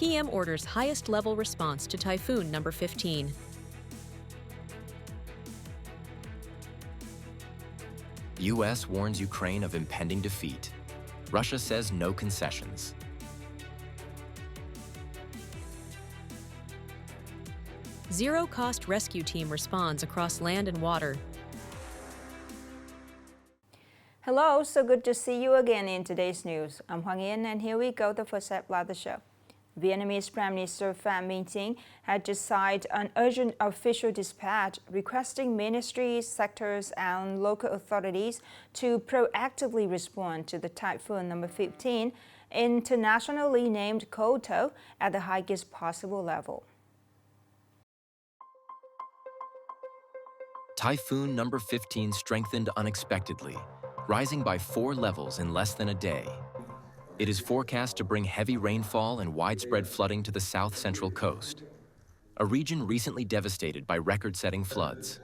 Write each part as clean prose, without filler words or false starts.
PM orders highest level response to Typhoon number 15. U.S. warns Ukraine of impending defeat. Russia says no concessions. Zero-cost rescue team responds across land and water. Hello, so good to see you again in today's news. I'm Hoàng Yên, and here we go, the first step of the show. Vietnamese Prime Minister Phạm Minh Chính had just signed an urgent official dispatch requesting ministries, sectors, and local authorities to proactively respond to the typhoon number 15, internationally named Koto, at the highest possible level. Typhoon number 15 strengthened unexpectedly, rising by 4 levels in less than a day. It is forecast to bring heavy rainfall and widespread flooding to the south-central coast, a region recently devastated by record-setting floods.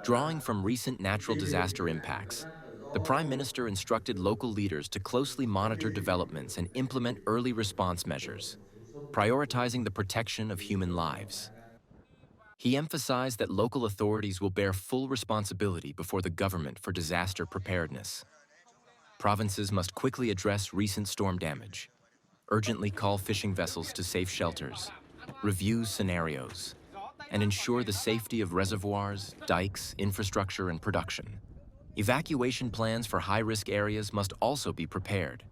Drawing from recent natural disaster impacts, the Prime Minister instructed local leaders to closely monitor developments and implement early response measures, prioritizing the protection of human lives. He emphasized that local authorities will bear full responsibility before the government for disaster preparedness. Provinces must quickly address recent storm damage, urgently call fishing vessels to safe shelters, review scenarios, and ensure the safety of reservoirs, dikes, infrastructure, and production. Evacuation plans for high-risk areas must also be prepared.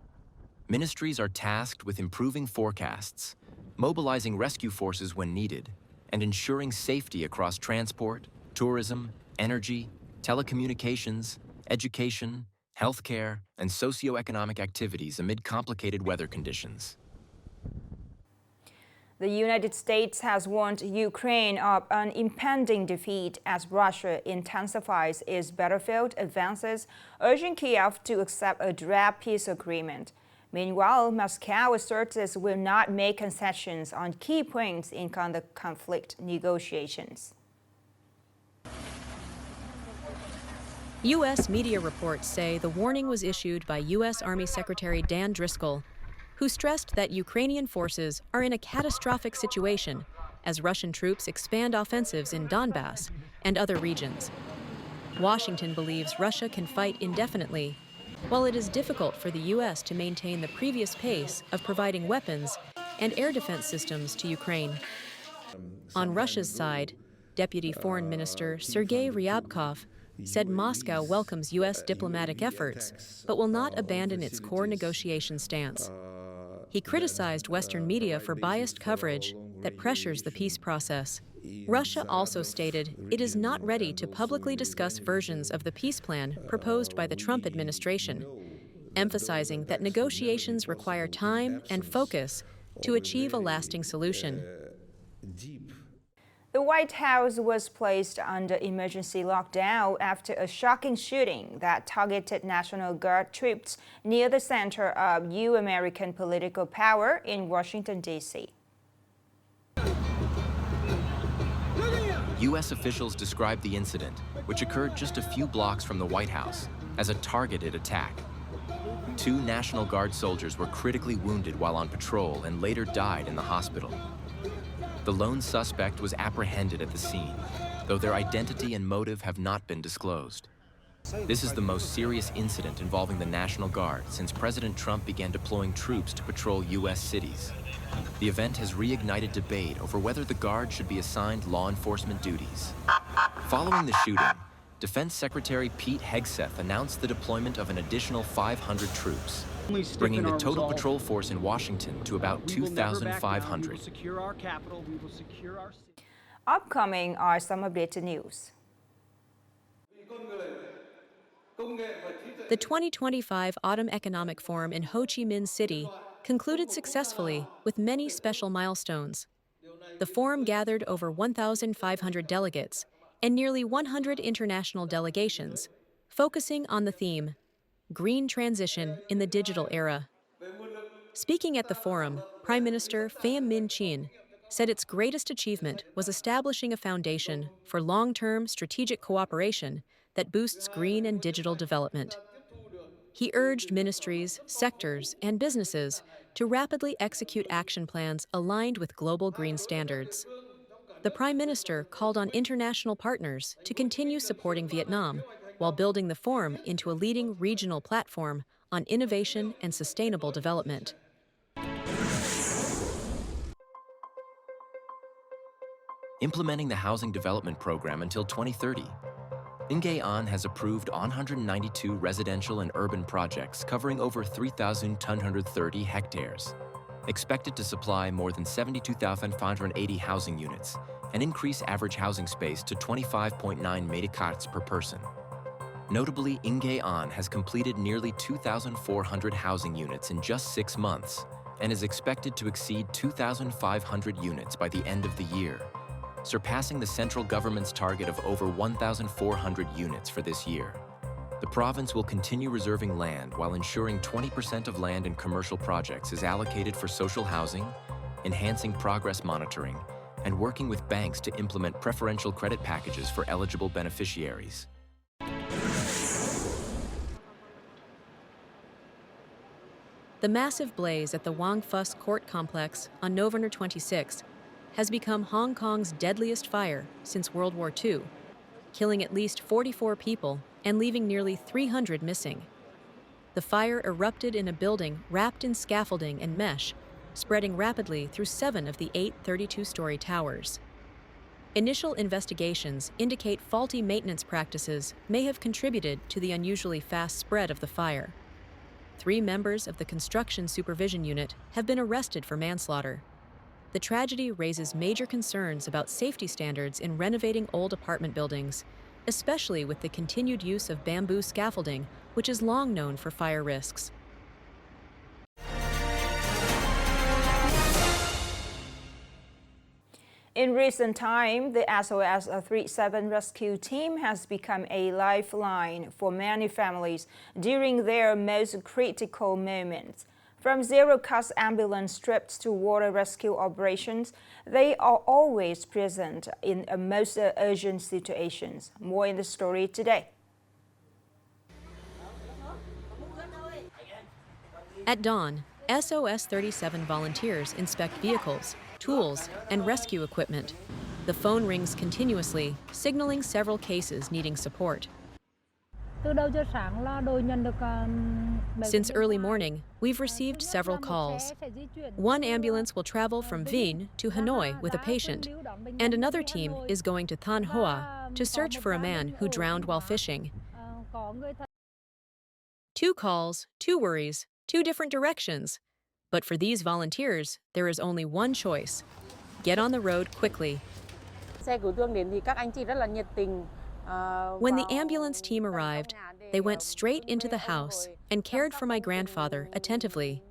Ministries are tasked with improving forecasts, mobilizing rescue forces when needed, and ensuring safety across transport, tourism, energy, telecommunications, education, healthcare, and socioeconomic activities amid complicated weather conditions. The United States has warned Ukraine of an impending defeat as Russia intensifies its battlefield advances, urging Kiev to accept a draft peace agreement. Meanwhile, Moscow asserts it will not make concessions on key points in the conflict negotiations. U.S. media reports say the warning was issued by U.S. Army Secretary Dan Driscoll, who stressed that Ukrainian forces are in a catastrophic situation as Russian troops expand offensives in Donbass and other regions. Washington believes Russia can fight indefinitely, while it is difficult for the U.S. to maintain the previous pace of providing weapons and air defense systems to Ukraine. On Russia's side, Deputy Foreign Minister Sergei Ryabkov said Moscow welcomes U.S. diplomatic efforts, but will not abandon its core negotiation stance. He criticized Western media for biased coverage that pressures the peace process. Russia also stated it is not ready to publicly discuss versions of the peace plan proposed by the Trump administration, emphasizing that negotiations require time and focus to achieve a lasting solution. The White House was placed under emergency lockdown after a shocking shooting that targeted National Guard troops near the center of American political power in Washington, D.C. U.S. officials described the incident, which occurred just a few blocks from the White House, as a targeted attack. 2 National Guard soldiers were critically wounded while on patrol and later died in the hospital. The lone suspect was apprehended at the scene, though their identity and motive have not been disclosed. This is the most serious incident involving the National Guard since President Trump began deploying troops to patrol U.S. cities. The event has reignited debate over whether the Guard should be assigned law enforcement duties. Following the shooting, Defense Secretary Pete Hegseth announced the deployment of an additional 500 troops, bringing the total patrol force in Washington to about 2,500. Upcoming are some updated news. The 2025 Autumn Economic Forum in Ho Chi Minh City concluded successfully with many special milestones. The forum gathered over 1,500 delegates and nearly 100 international delegations, focusing on the theme, Green Transition in the Digital Era. Speaking at the forum, Prime Minister Pham Minh Chinh said its greatest achievement was establishing a foundation for long-term strategic cooperation that boosts green and digital development. He urged ministries, sectors, and businesses to rapidly execute action plans aligned with global green standards. The Prime Minister called on international partners to continue supporting Vietnam while building the forum into a leading regional platform on innovation and sustainable development. Implementing the housing development program until 2030. Nghệ An has approved 192 residential and urban projects covering over 3,230 hectares, expected to supply more than 72,580 housing units and increase average housing space to 25.9 mètres per person. Notably, Nghệ An has completed nearly 2,400 housing units in just 6 months and is expected to exceed 2,500 units by the end of the year, surpassing the central government's target of over 1,400 units for this year. The province will continue reserving land while ensuring 20% of land in commercial projects is allocated for social housing, enhancing progress monitoring, and working with banks to implement preferential credit packages for eligible beneficiaries. The massive blaze at the Wang Fus Court Complex on November 26 has become Hong Kong's deadliest fire since World War II, killing at least 44 people and leaving nearly 300 missing. The fire erupted in a building wrapped in scaffolding and mesh, spreading rapidly through 7 of the 8 32-story towers. Initial investigations indicate faulty maintenance practices may have contributed to the unusually fast spread of the fire. 3 members of the Construction Supervision Unit have been arrested for manslaughter. The tragedy raises major concerns about safety standards in renovating old apartment buildings, especially with the continued use of bamboo scaffolding, which is long known for fire risks. In recent time, the SOS 37 rescue team has become a lifeline for many families during their most critical moments. From zero-cost ambulance trips to water rescue operations, they are always present in most urgent situations. More in the story today. At dawn, SOS 37 volunteers inspect vehicles, tools, and rescue equipment. The phone rings continuously, signaling several cases needing support. Since early morning, we've received several calls. One ambulance will travel from Vinh to Hanoi with a patient, and another team is going to Thanh Hoa to search for a man who drowned while fishing. 2 calls, 2 worries, 2 different directions. But for these volunteers, there is only one choice: get on the road quickly. When the ambulance team arrived, they went straight into the house and cared for my grandfather attentively.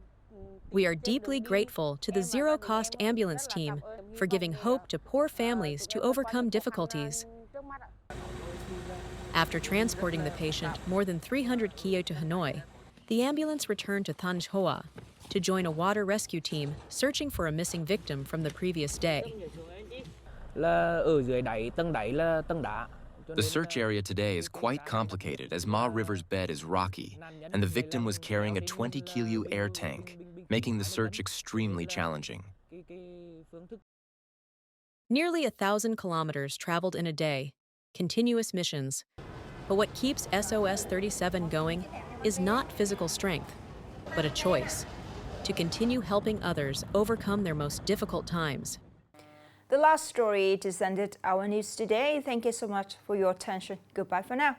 We are deeply grateful to the zero-cost ambulance team for giving hope to poor families to overcome difficulties. After transporting the patient more than 300 km to Hanoi, the ambulance returned to Thanh Hoa to join a water rescue team searching for a missing victim from the previous day. The search area today is quite complicated as Ma River's bed is rocky, and the victim was carrying a 20-kilo air tank, making the search extremely challenging. Nearly 1,000 kilometers traveled in a day, continuous missions. But what keeps SOS 37 going is not physical strength, but a choice to continue helping others overcome their most difficult times. The last story to end our news today. Thank you so much for your attention. Goodbye for now.